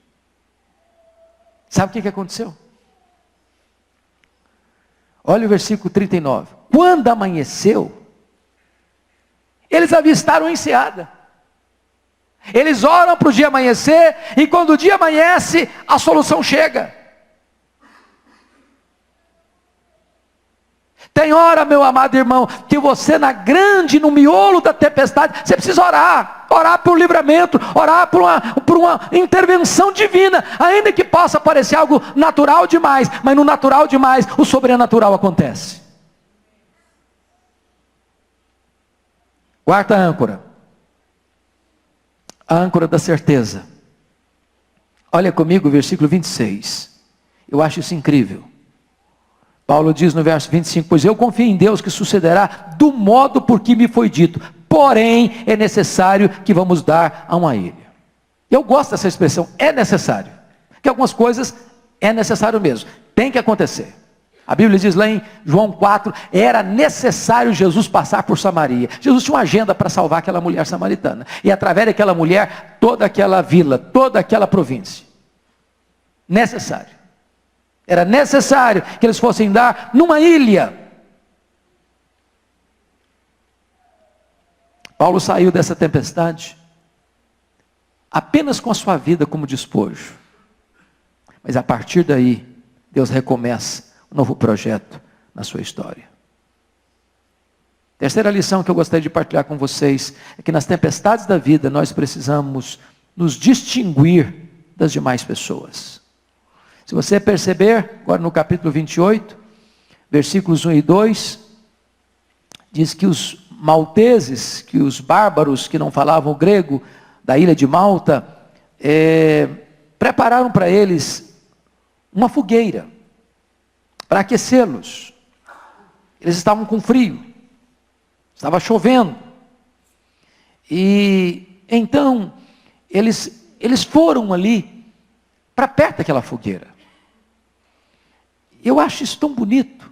Sabe o que aconteceu? Olha o versículo 39. Quando amanheceu, eles avistaram a enseada. Eles oram para o dia amanhecer, e quando o dia amanhece, a solução chega. Tem hora, meu amado irmão, que você no miolo da tempestade, você precisa orar. Orar por livramento, orar por uma intervenção divina, ainda que possa parecer algo natural demais, mas no natural demais, o sobrenatural acontece. Quarta âncora. A âncora da certeza. Olha comigo o versículo 26. Eu acho isso incrível. Paulo diz no verso 25, pois eu confio em Deus que sucederá do modo por que me foi dito, porém é necessário que vamos dar a uma ilha. Eu gosto dessa expressão, é necessário, porque algumas coisas é necessário mesmo, tem que acontecer. A Bíblia diz lá em João 4, era necessário Jesus passar por Samaria. Jesus tinha uma agenda para salvar aquela mulher samaritana, e através daquela mulher, toda aquela vila, toda aquela província. Necessário. Era necessário que eles fossem dar numa ilha. Paulo saiu dessa tempestade apenas com a sua vida como despojo. Mas a partir daí, Deus recomeça um novo projeto na sua história. Terceira lição que eu gostaria de partilhar com vocês é que nas tempestades da vida nós precisamos nos distinguir das demais pessoas. Se você perceber, agora no capítulo 28, versículos 1 e 2, diz que os malteses, que os bárbaros que não falavam grego, da ilha de Malta, prepararam para eles uma fogueira, para aquecê-los. Eles estavam com frio, estava chovendo, e então eles foram ali, para perto daquela fogueira. Eu acho isso tão bonito,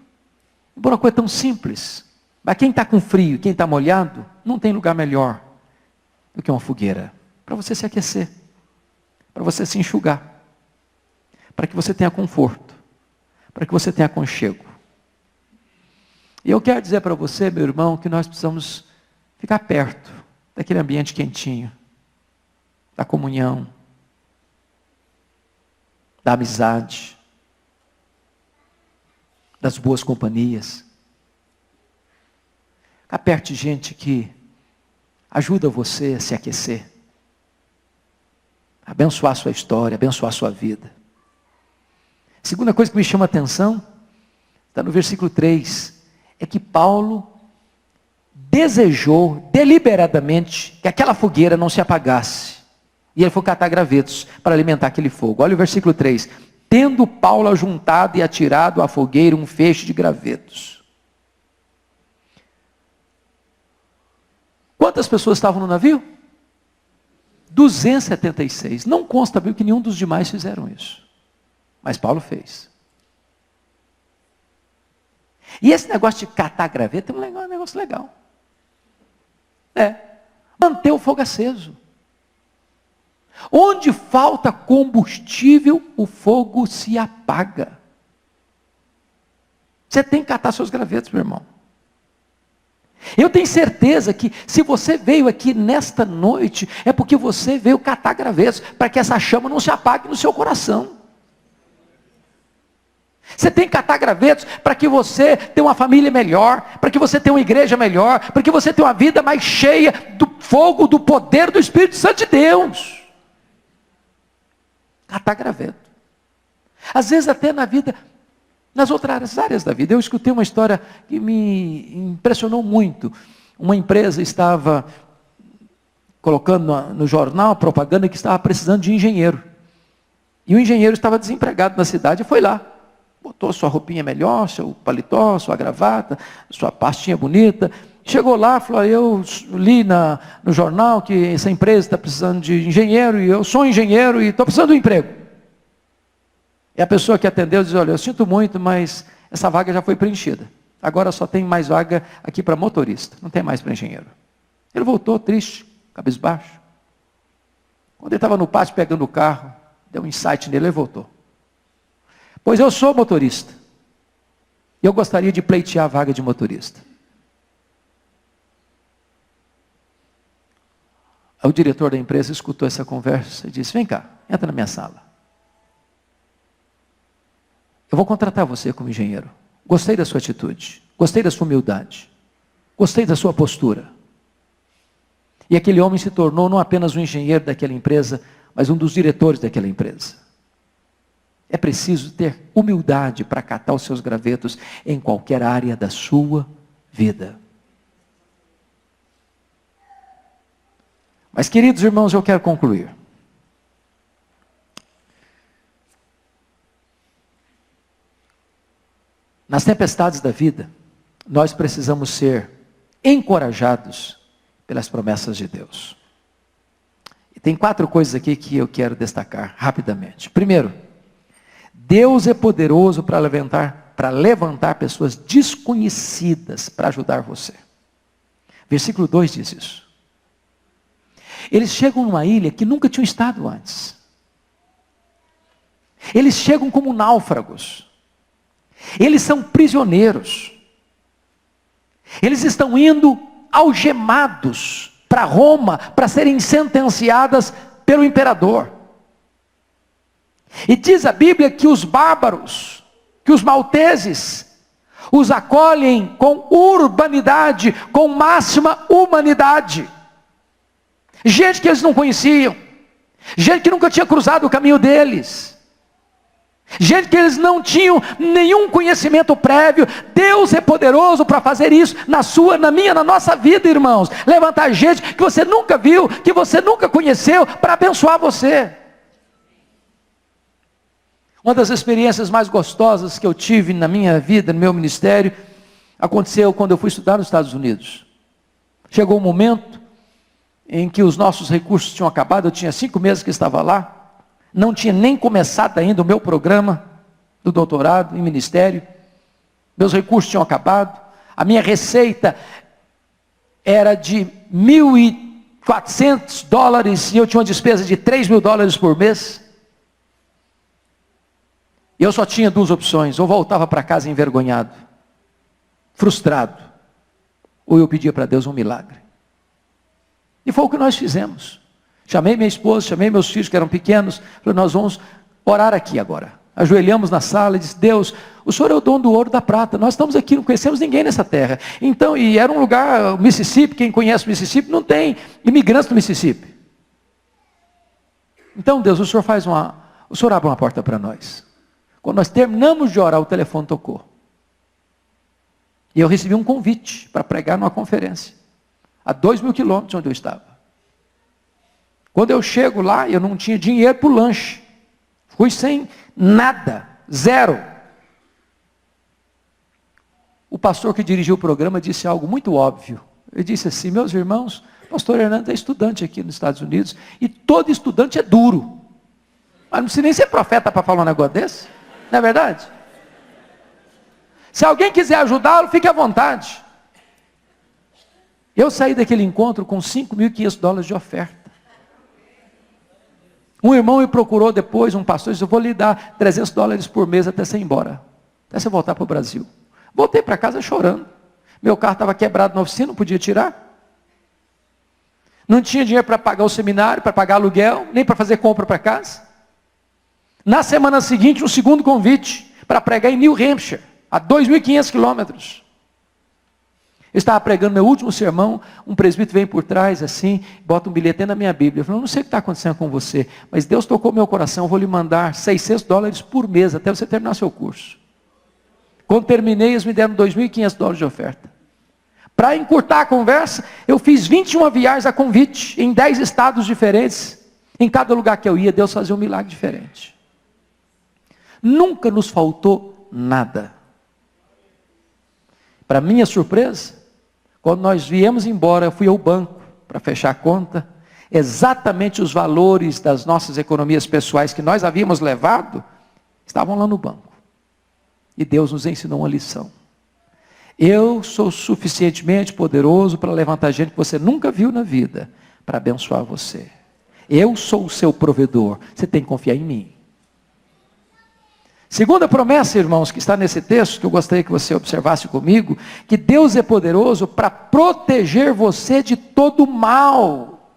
embora uma coisa tão simples, mas quem está com frio, quem está molhado, não tem lugar melhor do que uma fogueira, para você se aquecer, para você se enxugar, para que você tenha conforto, para que você tenha aconchego. E eu quero dizer para você, meu irmão, que nós precisamos ficar perto daquele ambiente quentinho, da comunhão, da amizade, das boas companhias. Ficar perto de gente que ajuda você a se aquecer, abençoar a sua história, abençoar a sua vida. Segunda coisa que me chama a atenção, está no versículo 3, é que Paulo desejou deliberadamente que aquela fogueira não se apagasse. E ele foi catar gravetos para alimentar aquele fogo. Olha o versículo 3. Tendo Paulo ajuntado e atirado à fogueira um feixe de gravetos. Quantas pessoas estavam no navio? 276. Não consta bem que nenhum dos demais fizeram isso. Mas Paulo fez. E esse negócio de catar graveto é um negócio legal. Manter o fogo aceso. Onde falta combustível, o fogo se apaga. Você tem que catar seus gravetos, meu irmão. Eu tenho certeza que se você veio aqui nesta noite, é porque você veio catar gravetos, para que essa chama não se apague no seu coração. Você tem que catar gravetos para que você tenha uma família melhor, para que você tenha uma igreja melhor, para que você tenha uma vida mais cheia do fogo, do poder do Espírito Santo de Deus. Catar graveto. Às vezes até na vida, nas outras áreas da vida. Eu escutei uma história que me impressionou muito. Uma empresa estava colocando no jornal propaganda que estava precisando de engenheiro. E o engenheiro estava desempregado na cidade e foi lá. Botou sua roupinha melhor, seu paletó, sua gravata, sua pastinha bonita. Chegou lá, falou, eu li no jornal que essa empresa está precisando de engenheiro, e eu sou engenheiro e estou precisando de um emprego. E a pessoa que atendeu diz, olha, eu sinto muito, mas essa vaga já foi preenchida. Agora só tem mais vaga aqui para motorista, não tem mais para engenheiro. Ele voltou triste, cabisbaixo. Quando ele estava no pátio pegando o carro, deu um insight nele e voltou. Pois eu sou motorista. E eu gostaria de pleitear a vaga de motorista. O diretor da empresa escutou essa conversa e disse, vem cá, entra na minha sala. Eu vou contratar você como engenheiro. Gostei da sua atitude, gostei da sua humildade, gostei da sua postura. E aquele homem se tornou não apenas um engenheiro daquela empresa, mas um dos diretores daquela empresa. É preciso ter humildade para catar os seus gravetos em qualquer área da sua vida. Mas, queridos irmãos, eu quero concluir. Nas tempestades da vida, nós precisamos ser encorajados pelas promessas de Deus. E tem 4 coisas aqui que eu quero destacar rapidamente. Primeiro, Deus é poderoso para levantar pessoas desconhecidas para ajudar você. Versículo 2 diz isso. Eles chegam numa ilha que nunca tinham estado antes. Eles chegam como náufragos. Eles são prisioneiros. Eles estão indo algemados para Roma para serem sentenciadas pelo imperador. E diz a Bíblia que os bárbaros, que os malteses, os acolhem com urbanidade, com máxima humanidade. Gente que eles não conheciam, gente que nunca tinha cruzado o caminho deles, gente que eles não tinham nenhum conhecimento prévio. Deus é poderoso para fazer isso na sua, na minha, na nossa vida, irmãos. Levantar gente que você nunca viu, que você nunca conheceu, para abençoar você. Uma das experiências mais gostosas que eu tive na minha vida, no meu ministério, aconteceu quando eu fui estudar nos Estados Unidos. Chegou um momento em que os nossos recursos tinham acabado. Eu tinha 5 meses que estava lá, não tinha nem começado ainda o meu programa do doutorado em ministério, meus recursos tinham acabado, a minha receita era de $1.400 e eu tinha uma despesa de $3.000 por mês. E eu só tinha 2 opções: ou voltava para casa envergonhado, frustrado, ou eu pedia para Deus um milagre. E foi o que nós fizemos. Chamei minha esposa, chamei meus filhos que eram pequenos, falei: nós vamos orar aqui agora. Ajoelhamos na sala e disse: Deus, o Senhor é o dono do ouro e da prata, nós estamos aqui, não conhecemos ninguém nessa terra. Então, e era um lugar, Mississippi, quem conhece o Mississippi, não tem imigrantes no Mississippi. Então, Deus, o Senhor abre uma porta para nós. Quando nós terminamos de orar, o telefone tocou. E eu recebi um convite para pregar numa conferência, a 2.000 quilômetros onde eu estava. Quando eu chego lá, eu não tinha dinheiro para o lanche. Fui sem nada, zero. O pastor que dirigiu o programa disse algo muito óbvio. Ele disse assim: meus irmãos, o pastor Hernando é estudante aqui nos Estados Unidos, e todo estudante é duro. Mas não precisa nem ser profeta para falar um negócio desse. Não é verdade? Se alguém quiser ajudá-lo, fique à vontade. Eu saí daquele encontro com $5.500 de oferta. Um irmão me procurou depois, um pastor, disse: eu vou lhe dar $300 por mês até você ir embora, até você voltar para o Brasil. Voltei para casa chorando. Meu carro estava quebrado na oficina, não podia tirar. Não tinha dinheiro para pagar o seminário, para pagar aluguel, nem para fazer compra para casa. Na semana seguinte, um segundo convite para pregar em New Hampshire, a 2.500 quilômetros. Eu estava pregando meu último sermão, um presbítero vem por trás assim, bota um bilhete na minha Bíblia. Eu falei: não sei o que está acontecendo com você, mas Deus tocou meu coração, eu vou lhe mandar $600 por mês até você terminar seu curso. Quando terminei, eles me deram $2.500 de oferta. Para encurtar a conversa, eu fiz 21 viagens a convite, em 10 estados diferentes. Em cada lugar que eu ia, Deus fazia um milagre diferente. Nunca nos faltou nada. Para minha surpresa, quando nós viemos embora, eu fui ao banco para fechar a conta. Exatamente os valores das nossas economias pessoais que nós havíamos levado, estavam lá no banco. E Deus nos ensinou uma lição. Eu sou suficientemente poderoso para levantar gente que você nunca viu na vida, para abençoar você. Eu sou o seu provedor, você tem que confiar em mim. Segunda promessa, irmãos, que está nesse texto, que eu gostaria que você observasse comigo, que Deus é poderoso para proteger você de todo mal.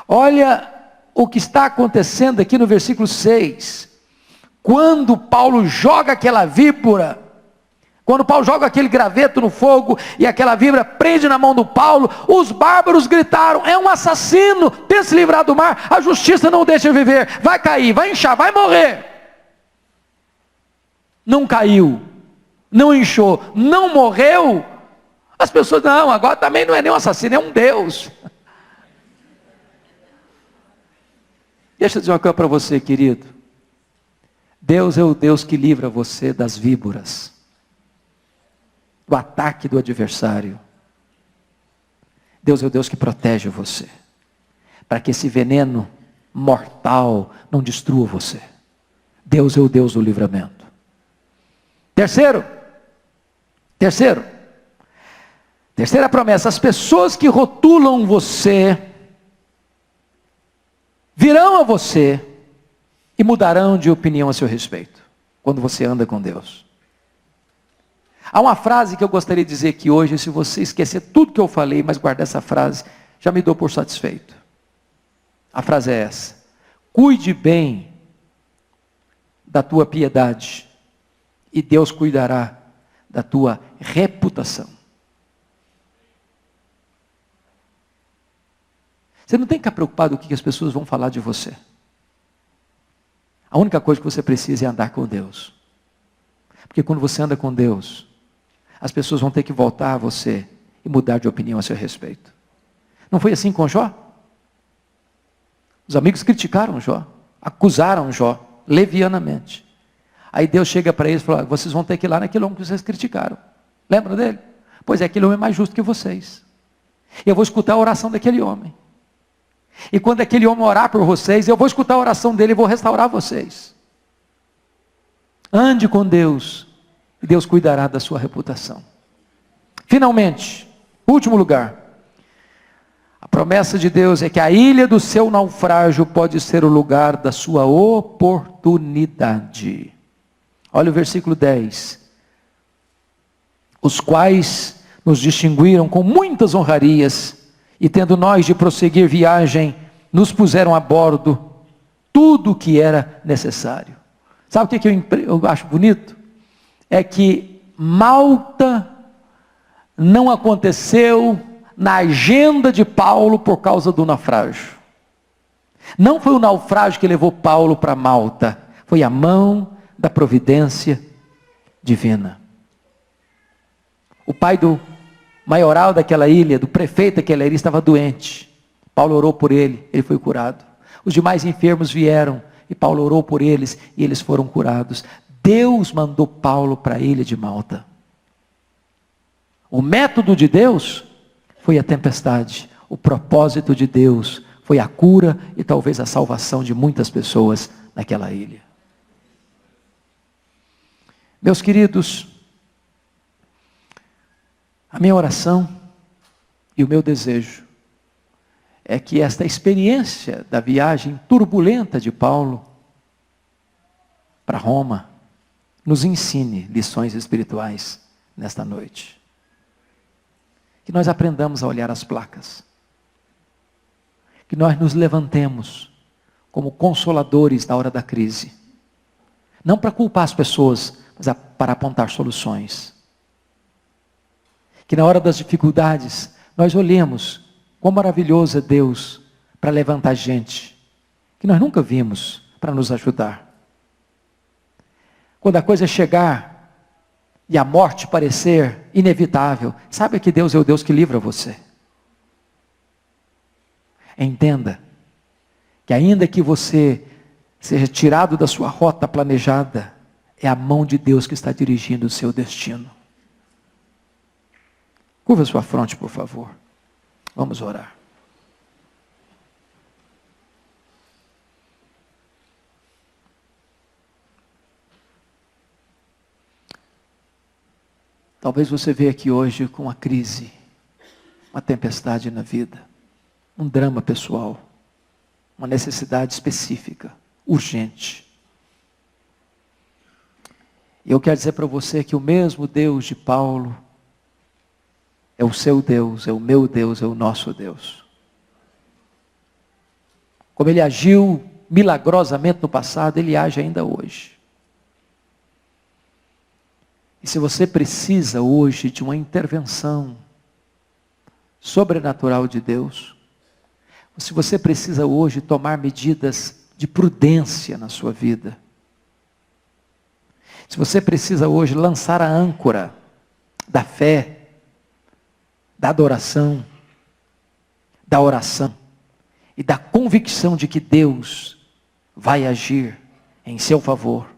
Olha o que está acontecendo aqui no versículo 6. Quando Paulo joga aquela víbora, quando Paulo joga aquele graveto no fogo, e aquela víbora prende na mão do Paulo, os bárbaros gritaram: é um assassino, tenta se livrar do mar, a justiça não o deixa viver, vai cair, vai inchar, vai morrer. Não caiu, não inchou, não morreu. As pessoas: não, agora também não é nem um assassino, é um Deus. Deixa eu dizer uma coisa para você, querido. Deus é o Deus que livra você das víboras. do ataque do adversário. Deus é o Deus que protege você, para que esse veneno mortal não destrua você. Deus é o Deus do livramento. Terceira promessa: as pessoas que rotulam você virão a você e mudarão de opinião a seu respeito, quando você anda com Deus. Há uma frase que eu gostaria de dizer aqui hoje, se você esquecer tudo que eu falei, mas guardar essa frase, já me dou por satisfeito. A frase é essa: cuide bem da tua piedade, e Deus cuidará da tua reputação. Você não tem que ficar preocupado com o que as pessoas vão falar de você. A única coisa que você precisa é andar com Deus. Porque quando você anda com Deus, as pessoas vão ter que voltar a você e mudar de opinião a seu respeito. Não foi assim com Jó? Os amigos criticaram Jó, acusaram Jó levianamente. Aí Deus chega para eles e fala: vocês vão ter que ir lá naquele homem que vocês criticaram. Lembra dele? Pois é, aquele homem é mais justo que vocês. Eu vou escutar a oração daquele homem. E quando aquele homem orar por vocês, eu vou escutar a oração dele e vou restaurar vocês. Ande com Deus, e Deus cuidará da sua reputação. Finalmente, último lugar, a promessa de Deus é que a ilha do seu naufrágio pode ser o lugar da sua oportunidade. Olha o versículo 10. Os quais nos distinguiram com muitas honrarias, e tendo nós de prosseguir viagem, nos puseram a bordo tudo o que era necessário. Sabe o que eu acho bonito? É que Malta não aconteceu na agenda de Paulo por causa do naufrágio. Não foi o naufrágio que levou Paulo para Malta, foi a mão da providência divina. O pai do maioral daquela ilha, do prefeito daquela ilha, estava doente. Paulo orou por ele, ele foi curado. Os demais enfermos vieram e Paulo orou por eles e eles foram curados. Deus mandou Paulo para a ilha de Malta. O método de Deus foi a tempestade. O propósito de Deus foi a cura e talvez a salvação de muitas pessoas naquela ilha. Meus queridos, a minha oração e o meu desejo é que esta experiência da viagem turbulenta de Paulo para Roma nos ensine lições espirituais nesta noite. Que nós aprendamos a olhar as placas. Que nós nos levantemos como consoladores na hora da crise. Não para culpar as pessoas, mas para apontar soluções. Que na hora das dificuldades, nós olhemos quão maravilhoso é Deus para levantar gente que nós nunca vimos para nos ajudar. Quando a coisa chegar e a morte parecer inevitável, saiba que Deus é o Deus que livra você. Entenda que ainda que você seja tirado da sua rota planejada, é a mão de Deus que está dirigindo o seu destino. Curva sua fronte, por favor. Vamos orar. Talvez você veja aqui hoje com uma crise, uma tempestade na vida, um drama pessoal, uma necessidade específica, urgente. E eu quero dizer para você que o mesmo Deus de Paulo é o seu Deus, é o meu Deus, é o nosso Deus. Como Ele agiu milagrosamente no passado, Ele age ainda hoje. E se você precisa hoje de uma intervenção sobrenatural de Deus, se você precisa hoje tomar medidas de prudência na sua vida, se você precisa hoje lançar a âncora da fé, da adoração, da oração e da convicção de que Deus vai agir em seu favor.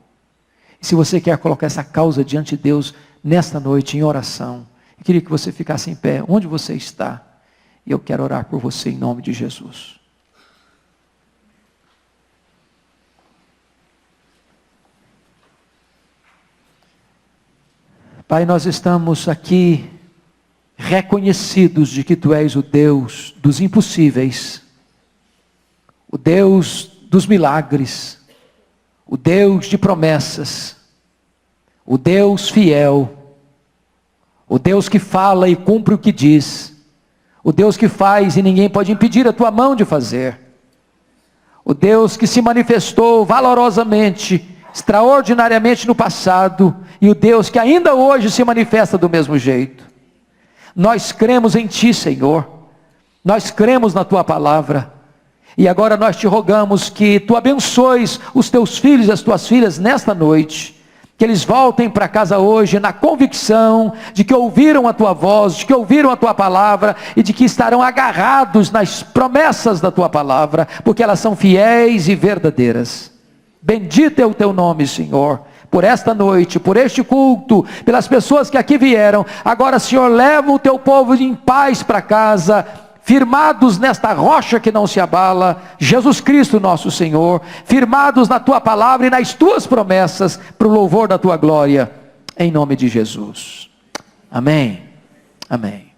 E se você quer colocar essa causa diante de Deus, nesta noite em oração. Eu queria que você ficasse em pé, onde você está. E eu quero orar por você em nome de Jesus. Pai, nós estamos aqui reconhecidos de que Tu és o Deus dos impossíveis, o Deus dos milagres, o Deus de promessas, o Deus fiel, o Deus que fala e cumpre o que diz, o Deus que faz e ninguém pode impedir a Tua mão de fazer, o Deus que se manifestou valorosamente, extraordinariamente no passado, e o Deus que ainda hoje se manifesta do mesmo jeito. Nós cremos em Ti, Senhor, nós cremos na Tua palavra, e agora nós Te rogamos que Tu abençoes os Teus filhos e as Tuas filhas nesta noite, que eles voltem para casa hoje na convicção de que ouviram a Tua voz, de que ouviram a Tua palavra, e de que estarão agarrados nas promessas da Tua palavra, porque elas são fiéis e verdadeiras. Bendito é o Teu nome, Senhor, por esta noite, por este culto, pelas pessoas que aqui vieram. Agora, Senhor, leva o Teu povo em paz para casa, firmados nesta rocha que não se abala, Jesus Cristo nosso Senhor, firmados na Tua palavra e nas Tuas promessas, para o louvor da Tua glória, em nome de Jesus. Amém. Amém.